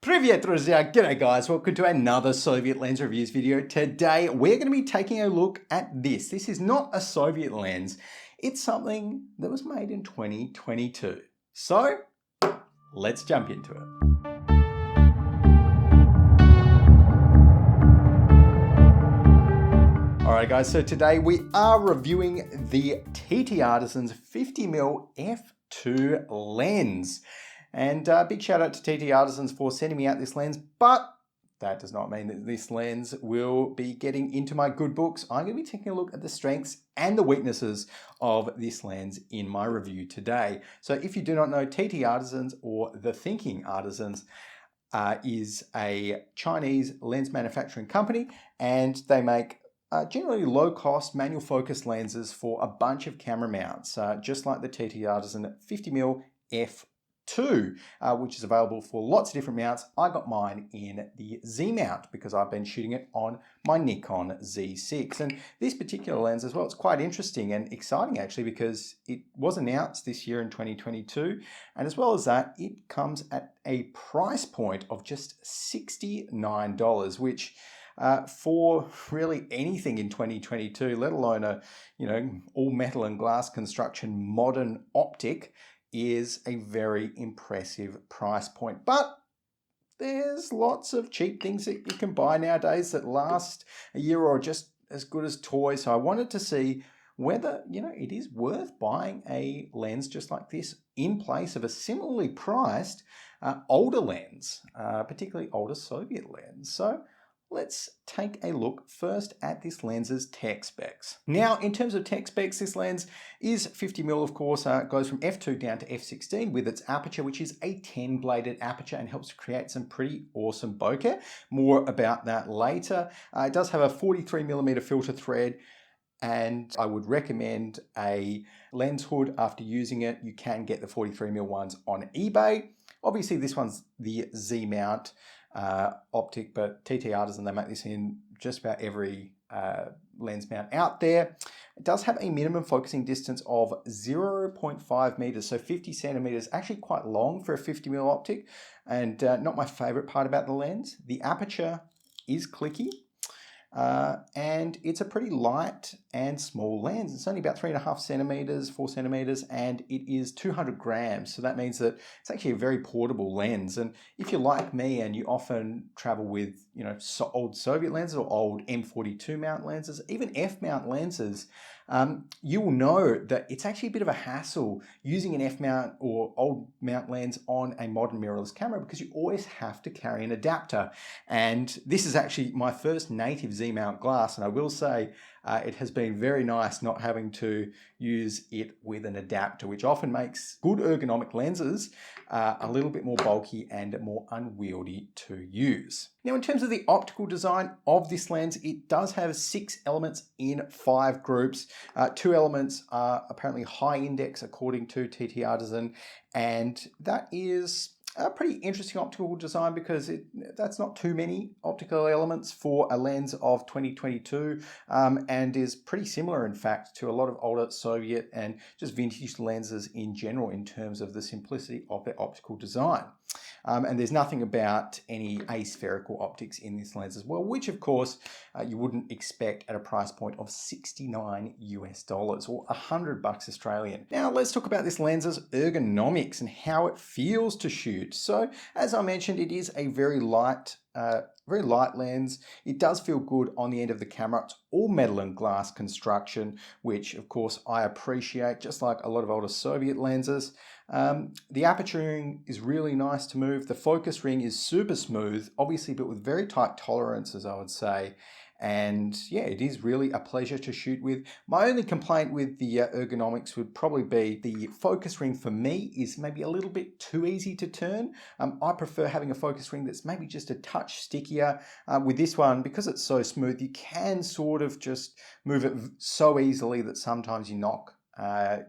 Привет, друзья! G'day guys, welcome to another Soviet lens reviews video. Today we're going to be taking a look at this. This is not a Soviet lens, it's something that was made in 2022. So, let's jump into it. Alright guys, so today we are reviewing the TTArtisan's 50mm f2 lens. And big shout out to TTArtisans for sending me out this lens, but that does not mean that this lens will be getting into my good books. I'm going to be taking a look at the strengths and the weaknesses of this lens in my review today. So if you do not know, TTArtisans, or The Thinking Artisans, is a Chinese lens manufacturing company, and they make generally low-cost manual focus lenses for a bunch of camera mounts, just like the TTArtisan 50mm f2, which is available for lots of different mounts. I got mine in the Z mount because I've been shooting it on my Nikon Z6. And this particular lens as well, it's quite interesting and exciting actually, because it was announced this year in 2022. And as well as that, it comes at a price point of just $69, which for really anything in 2022, let alone a all metal and glass construction modern optic, is a very impressive price point. But there's lots of cheap things that you can buy nowadays that last a year or just as good as toys. So I wanted to see whether it is worth buying a lens just like this in place of a similarly priced older lens, particularly older Soviet lens. So let's take a look first at this lens's tech specs. Now, in terms of tech specs, this lens is 50mm, of course, goes from f2 down to f16 with its aperture, which is a 10-bladed aperture and helps to create some pretty awesome bokeh. More about that later. It does have a 43mm filter thread, and I would recommend a lens hood after using it. You can get the 43mm ones on eBay. Obviously, this one's the Z mount optic, but TTArtisan, they make this in just about every lens mount out there. It does have a minimum focusing distance of 0.5 meters, so 50 centimeters, actually quite long for a 50mm optic, and not my favorite part about the lens. The aperture is clicky, and it's a pretty light and small lens. It's only about 3.5 centimeters, 4 centimeters, and it is 200 grams. So that means that it's actually a very portable lens. And if you're like me and you often travel with, old Soviet lenses or old M42 mount lenses, even F mount lenses, you will know that it's actually a bit of a hassle using an F mount or old mount lens on a modern mirrorless camera, because you always have to carry an adapter. And this is actually my first native Z mount glass, and I will say it has been very nice not having to use it with an adapter, which often makes good ergonomic lenses a little bit more bulky and more unwieldy to use. Now, in terms of the optical design of this lens, it does have 6 elements in 5 groups. 2 elements are apparently high index according to TTArtisan, and that is a pretty interesting optical design because that's not too many optical elements for a lens of 2022, and is pretty similar in fact to a lot of older Soviet and just vintage lenses in general in terms of the simplicity of their optical design. And there's nothing about any aspherical optics in this lens as well, which of course you wouldn't expect at a price point of $69 US or $100 Australian. Now let's talk about this lens's ergonomics and how it feels to shoot. So as I mentioned, it is a very light lens. It does feel good on the end of the camera. It's all metal and glass construction, which of course I appreciate, just like a lot of older Soviet lenses. The aperturing is really nice to move. The focus ring is super smooth, obviously, but with very tight tolerances, I would say. And yeah, it is really a pleasure to shoot with. My only complaint with the ergonomics would probably be the focus ring for me is maybe a little bit too easy to turn. I prefer having a focus ring that's maybe just a touch stickier. With this one, because it's so smooth, you can sort of just move it so easily that sometimes you knock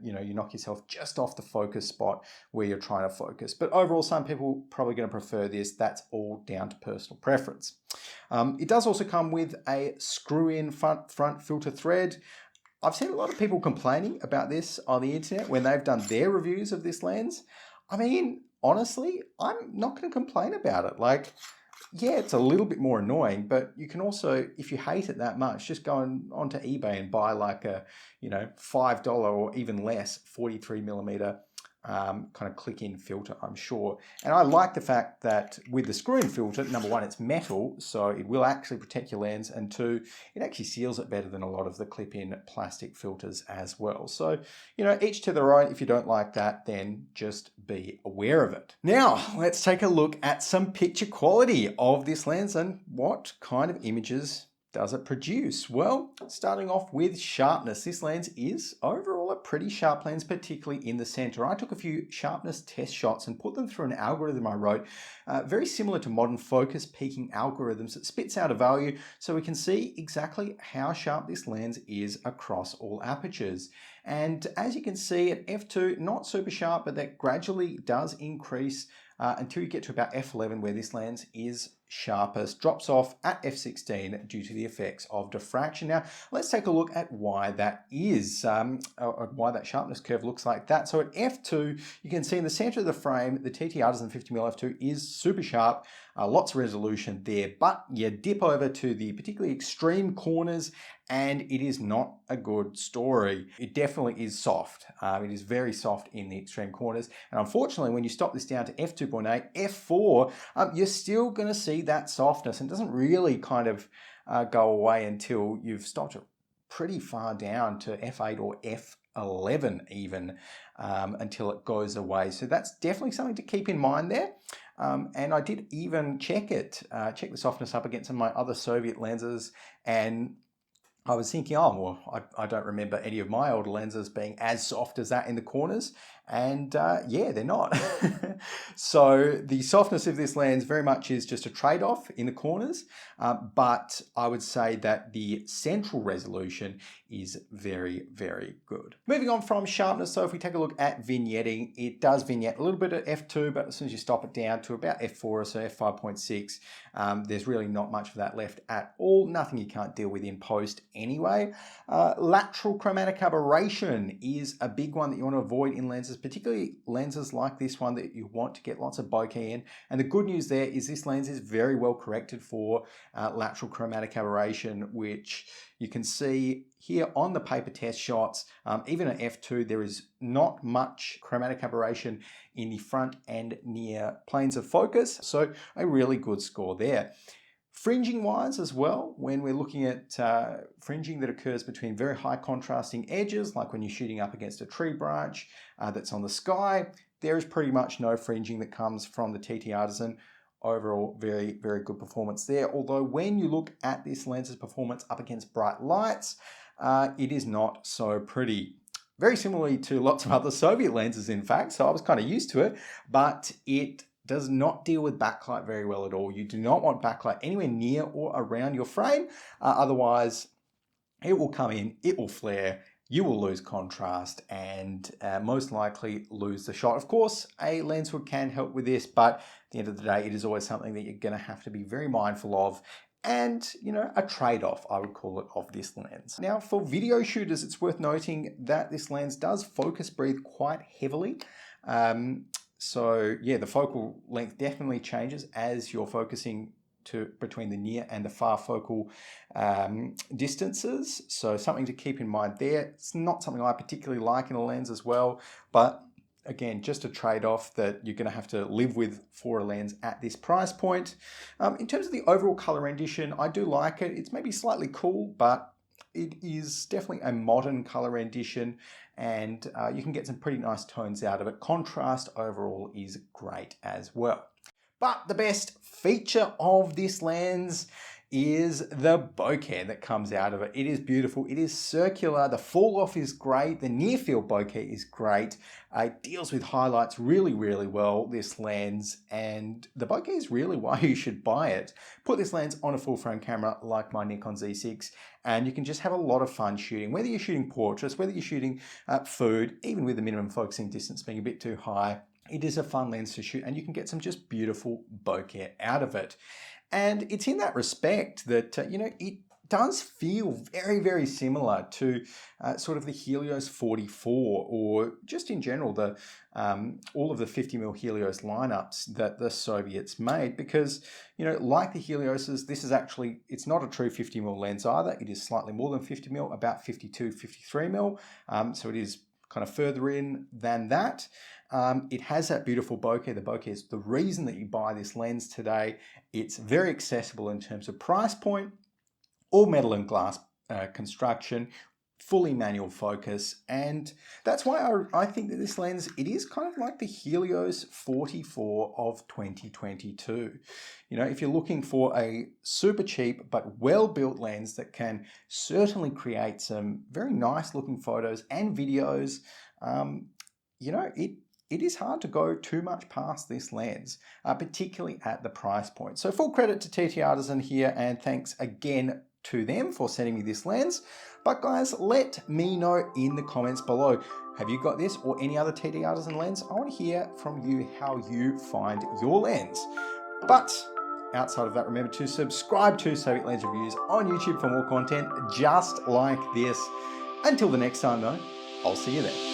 you knock yourself just off the focus spot where you're trying to focus. But overall, some people are probably going to prefer this. That's all down to personal preference. It does also come with a screw-in front filter thread. I've seen a lot of people complaining about this on the internet when they've done their reviews of this lens. I mean, honestly, I'm not going to complain about it. Like, yeah, it's a little bit more annoying, but you can also, if you hate it that much, just go onto eBay and buy like a, $5 or even less 43 millimeter kind of click-in filter, I'm sure. And I like the fact that with the screw-in filter, number one, it's metal, so it will actually protect your lens, and two, it actually seals it better than a lot of the clip-in plastic filters as well. So, each to their own. If you don't like that, then just be aware of it. Now, let's take a look at some picture quality of this lens and what kind of images does it produce? Well, starting off with sharpness. This lens is overall a pretty sharp lens, particularly in the center. I took a few sharpness test shots and put them through an algorithm I wrote, very similar to modern focus peaking algorithms. It spits out a value so we can see exactly how sharp this lens is across all apertures. And as you can see at f2, not super sharp, but that gradually does increase until you get to about f11, where this lens is sharpest, drops off at f16 due to the effects of diffraction. Now, let's take a look at why that is, why that sharpness curve looks like that. So at f2, you can see in the center of the frame, the TTArtisan 50mm f2 is super sharp, lots of resolution there, but you dip over to the particularly extreme corners and it is not a good story. It definitely is soft. It is very soft in the extreme corners. And unfortunately, when you stop this down to f2.8, f4, you're still going to see that softness, and it doesn't really kind of go away until you've stopped it pretty far down to f8 or f11 even, until it goes away. So that's definitely something to keep in mind there. And I did even check the softness up against some of my other Soviet lenses, and I was thinking, oh, well, I don't remember any of my older lenses being as soft as that in the corners. And yeah, they're not. So the softness of this lens very much is just a trade-off in the corners. But I would say that the central resolution is very, very good. Moving on from sharpness, so if we take a look at vignetting, it does vignette a little bit at f2, but as soon as you stop it down to about f4 or so, f5.6, there's really not much of that left at all. Nothing you can't deal with in post anyway. Lateral chromatic aberration is a big one that you want to avoid in lenses, particularly lenses like this one that you want to get lots of bokeh in. And the good news there is this lens is very well corrected for lateral chromatic aberration, which you can see here on the paper test shots. Even at f2, there is not much chromatic aberration in the front and near planes of focus. So a really good score there. Fringing wise as well, when we're looking at fringing that occurs between very high contrasting edges, like when you're shooting up against a tree branch that's on the sky, there is pretty much no fringing that comes from the TTArtisan. Overall, very, very good performance there. Although when you look at this lens's performance up against bright lights, it is not so pretty. Very similarly to lots of other Soviet lenses, in fact, so I was kind of used to it, but it does not deal with backlight very well at all. You do not want backlight anywhere near or around your frame, otherwise it will come in, it will flare, you will lose contrast, and most likely lose the shot. Of course, a lens hood can help with this, but at the end of the day, it is always something that you're going to have to be very mindful of, and a trade-off, I would call it, of this lens. Now, for video shooters, it's worth noting that this lens does focus breathe quite heavily. So yeah, the focal length definitely changes as you're focusing between the near and the far focal distances. So something to keep in mind there. It's not something I particularly like in a lens as well, but again, just a trade-off that you're going to have to live with for a lens at this price point. In terms of the overall color rendition, I do like it. It's maybe slightly cool, but it is definitely a modern color rendition, and you can get some pretty nice tones out of it. Contrast overall is great as well. But the best feature of this lens is the bokeh that comes out of it. It is beautiful. It is circular. The fall off is great. The near field bokeh is great. It deals with highlights really, really well, this lens, and the bokeh is really why you should buy it. Put this lens on a full frame camera like my Nikon Z6, and you can just have a lot of fun shooting, whether you're shooting portraits, whether you're shooting food, even with the minimum focusing distance being a bit too high. It is a fun lens to shoot, and you can get some just beautiful bokeh out of it. And it's in that respect that, it does feel very, very similar to sort of the HELIOS-44, or just in general the all of the 50mm Helios lineups that the Soviets made, because, you know, like the Helioses, this is actually, it's not a true 50mm lens either. It is slightly more than 50mm, about 52, 53mm. So it is kind of further in than that. It has that beautiful bokeh. The bokeh is the reason that you buy this lens today. It's very accessible in terms of price point, all metal and glass construction, fully manual focus, and that's why I think that this lens, it is kind of like the HELIOS-44 of 2022. You know, if you're looking for a super cheap but well-built lens that can certainly create some very nice looking photos and videos, you know, it is hard to go too much past this lens, particularly at the price point. So full credit to TTArtisan here, and thanks again to them for sending me this lens. But guys, let me know in the comments below, have you got this or any other TTArtisan lens? I want to hear from you how you find your lens. But outside of that, remember to subscribe to Soviet Lens Reviews on YouTube for more content just like this. Until the next time though, I'll see you there.